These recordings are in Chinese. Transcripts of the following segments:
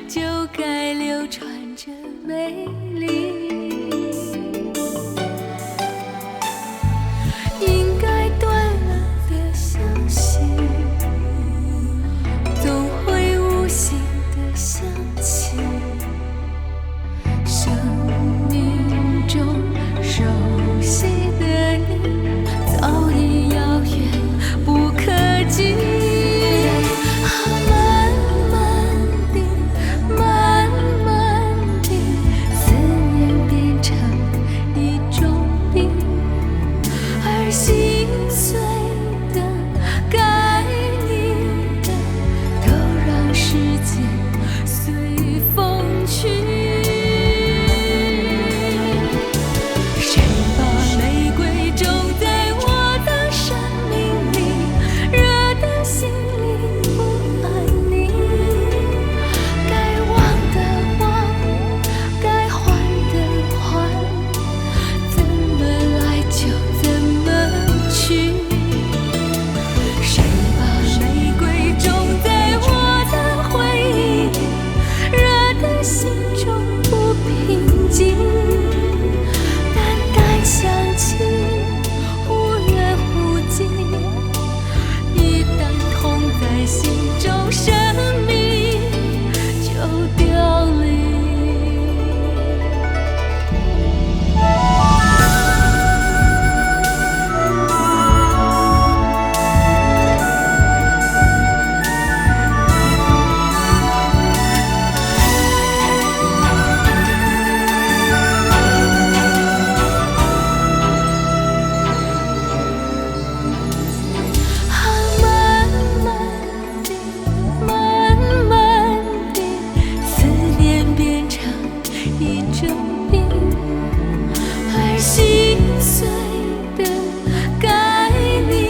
就该流传着美丽。应该断了的消息，总会无形的想起。生命中熟悉的你，早已遥远不可及。慢慢地，慢慢地，思念变成一种病，而心碎的、该你的，都让时间随风去。谁把玫瑰种在我的生命里，惹得心里不安宁。该忘的忘，该还的还，怎么来就怎么去。谁把玫瑰种在我的回忆里，惹得心中不平静。淡淡想起，忽远忽近，一旦痛在心中，生命就凋零。慢慢地，慢慢地，思念变成一种病，而心碎的、该你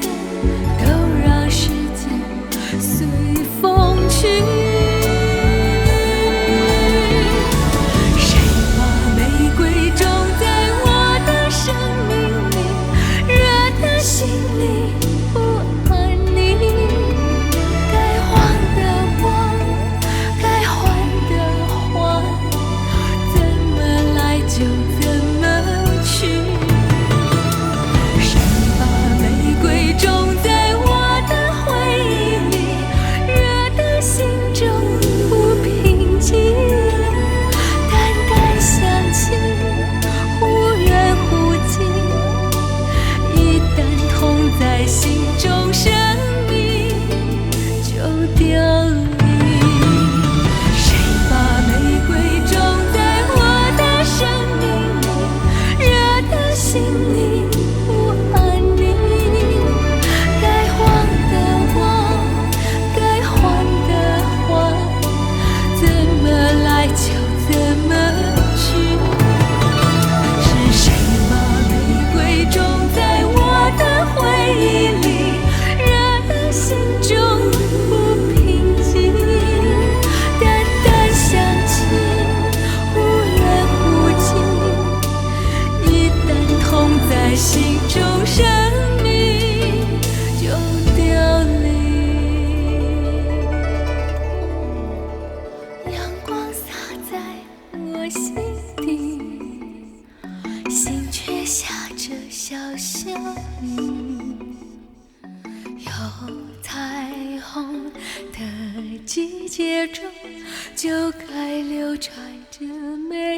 的，都让时间随风去。谁把玫瑰种在我的生命里，惹得心里不安宁。该忘的忘，该还的还，怎么来就怎么去。谁把玫瑰种在我的回忆里，惹得心中不平静。淡淡想起，忽远忽近，一旦痛在心中，生命就凋零。谁把玫瑰种在我的生命里，惹得心里不安宁。该忘的忘，该还的还，怎么来就怎么去。是谁把玫瑰种在我的回忆里，惹得心中不平静。淡淡想起，忽远忽近，一旦痛在心中，生命就凋零。阳光洒在我心底，心却下着小小雨。有彩虹的季节中，就该流传着美